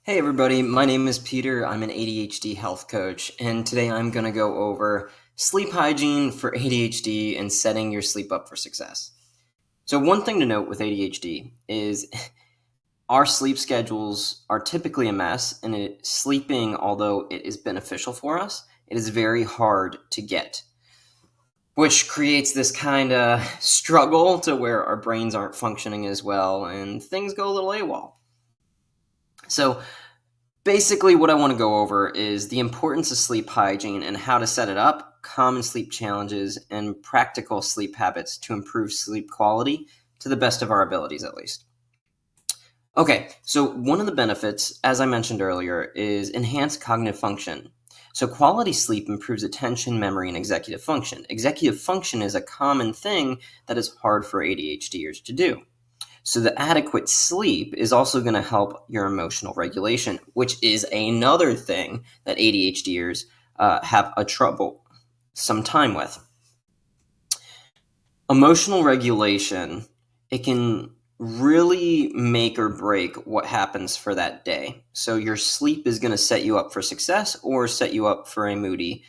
Hey everybody, my name is Peter. I'm an ADHD health coach, and today I'm going to go over sleep hygiene for ADHD and setting your sleep up for success. So, one thing to note with ADHD is our sleep schedules are typically a mess, and sleeping, although it is beneficial for us, it is very hard to get, which creates this kind of struggle to where our brains aren't functioning as well and things go a little AWOL. So, basically, what I want to go over is the importance of sleep hygiene and how to set it up, common sleep challenges, and practical sleep habits to improve sleep quality to the best of our abilities, at least. Okay, so one of the benefits, as I mentioned earlier, is enhanced cognitive function. So, quality sleep improves attention, memory, and executive function. Executive function is a common thing that is hard for ADHDers to do. So the adequate sleep is also going to help your emotional regulation, which is another thing that ADHDers have a trouble some time with. Emotional regulation, it can really make or break what happens for that day. So your sleep is going to set you up for success or set you up for a moody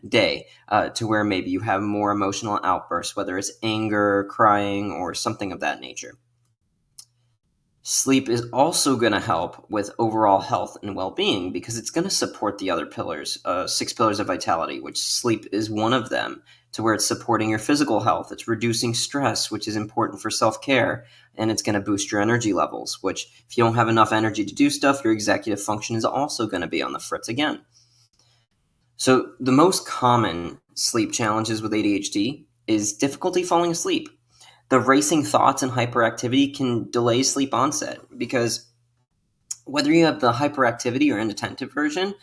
day to where maybe you have more emotional outbursts, whether it's anger, crying, or something of that nature. Sleep is also going to help with overall health and well-being because it's going to support the other pillars, 6 pillars of vitality, which sleep is one of them, to where it's supporting your physical health. It's reducing stress, which is important for self-care, and it's going to boost your energy levels, which if you don't have enough energy to do stuff, your executive function is also going to be on the fritz again. So the most common sleep challenges with ADHD is difficulty falling asleep. The racing thoughts and hyperactivity can delay sleep onset because whether you have the hyperactivity or inattentive version,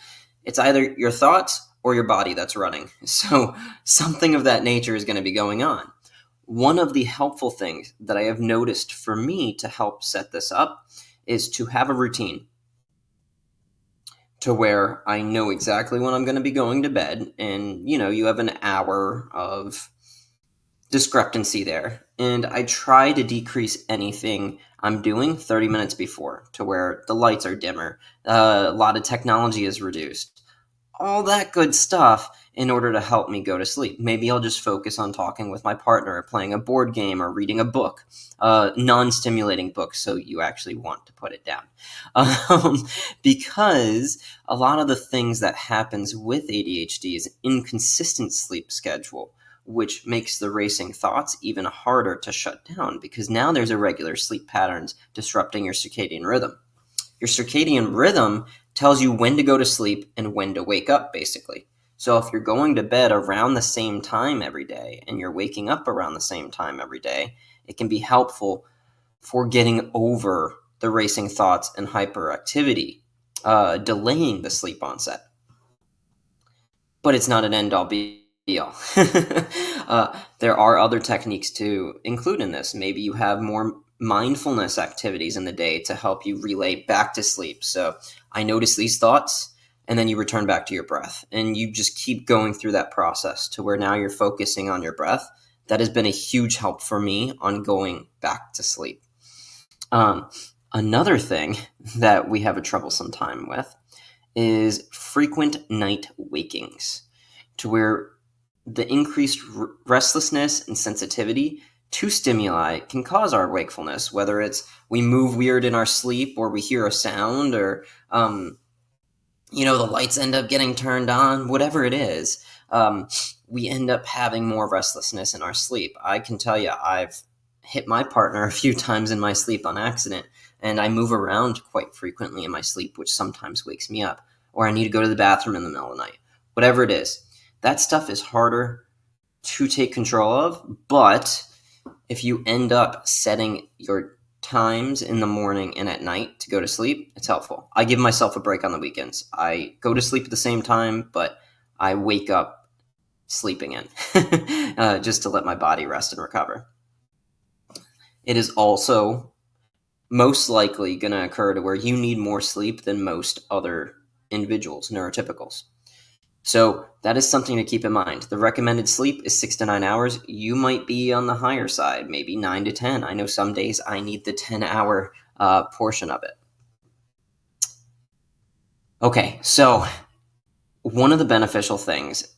it's either your thoughts or your body that's running. So something of that nature is going to be going on. One of the helpful things that I have noticed for me to help set this up is to have a routine to where I know exactly when I'm going to be going to bed. And, you have an hour of discrepancy there. And I try to decrease anything I'm doing 30 minutes before to where the lights are dimmer. A lot of technology is reduced. All that good stuff in order to help me go to sleep. Maybe I'll just focus on talking with my partner or playing a board game or reading a book, non-stimulating book, so you actually want to put it down. Because a lot of the things that happens with ADHD is inconsistent sleep schedule, which makes the racing thoughts even harder to shut down because now there's irregular sleep patterns disrupting your circadian rhythm. Your circadian rhythm tells you when to go to sleep and when to wake up, basically. So if you're going to bed around the same time every day and you're waking up around the same time every day, it can be helpful for getting over the racing thoughts and hyperactivity, delaying the sleep onset. But it's not an end-all be-all. There are other techniques to include in this. Maybe you have more mindfulness activities in the day to help you relay back to sleep. So I notice these thoughts, and then you return back to your breath. And you just keep going through that process to where now you're focusing on your breath. That has been a huge help for me on going back to sleep. Another thing that we have a troublesome time with is frequent night wakings, to where the increased restlessness and sensitivity to stimuli can cause our wakefulness, whether it's we move weird in our sleep or we hear a sound or, the lights end up getting turned on, whatever it is, we end up having more restlessness in our sleep. I can tell you, I've hit my partner a few times in my sleep on accident, and I move around quite frequently in my sleep, which sometimes wakes me up, or I need to go to the bathroom in the middle of the night, whatever it is. That stuff is harder to take control of, but if you end up setting your times in the morning and at night to go to sleep, it's helpful. I give myself a break on the weekends. I go to sleep at the same time, but I wake up sleeping in just to let my body rest and recover. It is also most likely going to occur to where you need more sleep than most other individuals, neurotypicals. So that is something to keep in mind. The recommended sleep is 6 to 9 hours. You might be on the higher side, maybe 9 to 10. I know some days I need the 10-hour portion of it. Okay, so one of the beneficial things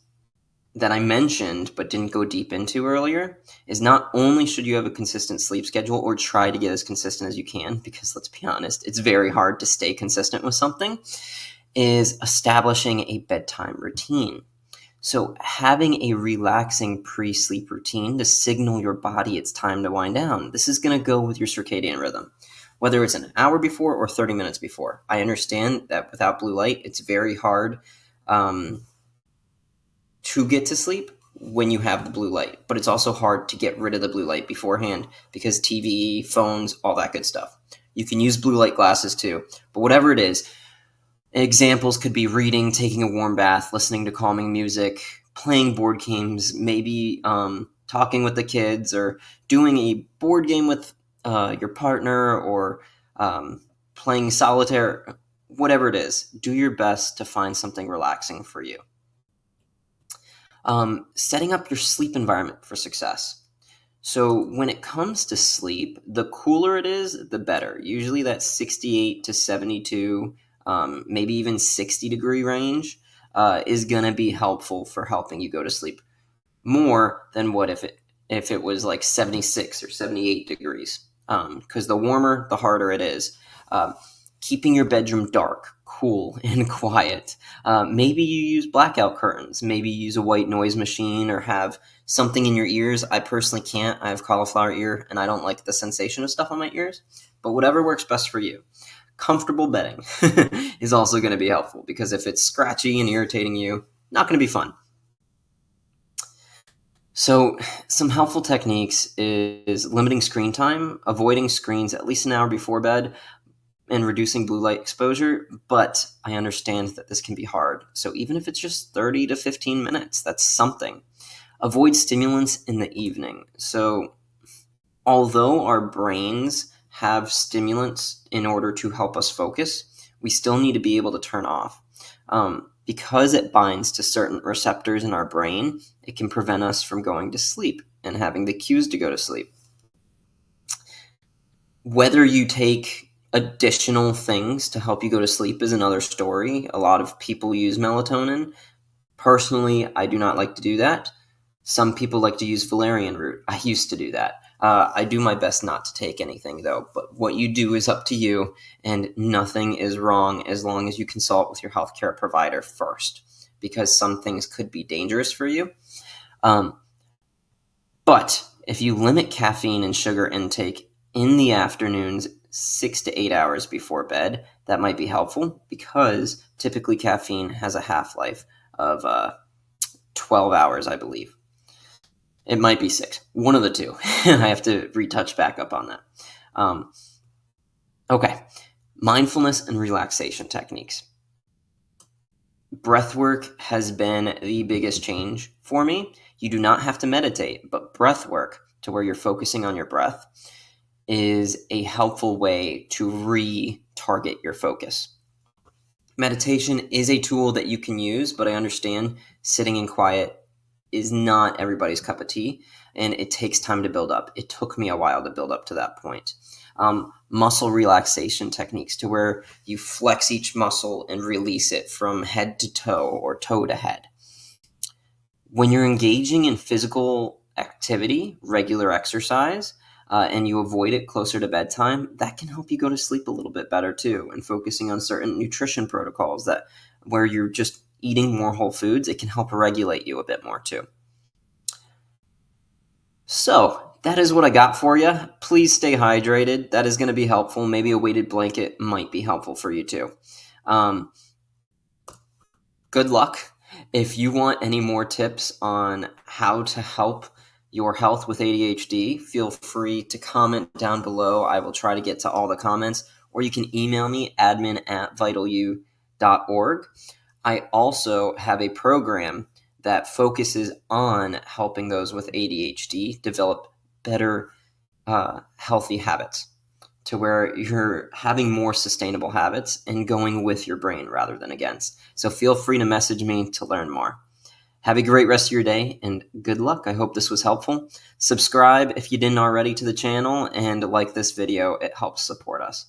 that I mentioned but didn't go deep into earlier is not only should you have a consistent sleep schedule or try to get as consistent as you can, because let's be honest, it's very hard to stay consistent with something, is establishing a bedtime routine. So, having a relaxing pre sleep routine to signal your body it's time to wind down. This is going to go with your circadian rhythm, whether it's an hour before or 30 minutes before. I understand that without blue light, it's very hard um, to get to sleep when you have the blue light, but it's also hard to get rid of the blue light beforehand because TV, phones, all that good stuff. You can use blue light glasses too, but whatever it is, examples could be reading, taking a warm bath, listening to calming music, playing board games, maybe talking with the kids, or doing a board game with your partner, or playing solitaire, whatever it is. Do your best to find something relaxing for you. Setting up your sleep environment for success. So when it comes to sleep, the cooler it is, the better. Usually that 68 to 72, maybe even 60-degree range is going to be helpful for helping you go to sleep more than what if it was like 76 or 78 degrees. Because the warmer, the harder it is. Keeping your bedroom dark, cool, and quiet. Maybe you use blackout curtains. Maybe you use a white noise machine or have something in your ears. I personally can't. I have cauliflower ear, and I don't like the sensation of stuff on my ears. But whatever works best for you. Comfortable bedding is also going to be helpful because if it's scratchy and irritating you, not going to be fun. So, some helpful techniques is limiting screen time, avoiding screens at least an hour before bed, and reducing blue light exposure, but I understand that this can be hard. So even if it's just 30 to 15 minutes, that's something. Avoid stimulants in the evening. So although our brains have stimulants in order to help us focus, we still need to be able to turn off. Because it binds to certain receptors in our brain, it can prevent us from going to sleep and having the cues to go to sleep. Whether you take additional things to help you go to sleep is another story. A lot of people use melatonin. Personally, I do not like to do that. Some people like to use valerian root. I used to do that. I do my best not to take anything, though. But what you do is up to you, and nothing is wrong as long as you consult with your healthcare provider first, because some things could be dangerous for you. But if you limit caffeine and sugar intake in the afternoons, 6 to 8 hours before bed, that might be helpful because typically caffeine has a half-life of 12 hours, I believe. It might be 6. One of the two. I have to retouch back up on that. Okay. Mindfulness and relaxation techniques. Breath work has been the biggest change for me. You do not have to meditate, but breath work, to where you're focusing on your breath, is a helpful way to re-target your focus. Meditation is a tool that you can use, but I understand sitting in quiet is not everybody's cup of tea, and it takes time to build up. It took me a while to build up to that point. Muscle relaxation techniques, to where you flex each muscle and release it from head to toe or toe to head. When you're engaging in physical activity, regular exercise, and you avoid it closer to bedtime, that can help you go to sleep a little bit better too. And focusing on certain nutrition protocols that where you're just eating more whole foods, it can help regulate you a bit more too. So that is what I got for you. Please stay hydrated. That is going to be helpful. Maybe a weighted blanket might be helpful for you too. Good luck. If you want any more tips on how to help your health with ADHD, feel free to comment down below. I will try to get to all the comments, or you can email me, admin@vitalu.org. I also have a program that focuses on helping those with ADHD develop better, healthy habits, to where you're having more sustainable habits and going with your brain rather than against. So feel free to message me to learn more. Have a great rest of your day, and good luck. I hope this was helpful. Subscribe if you didn't already to the channel, and like this video. It helps support us.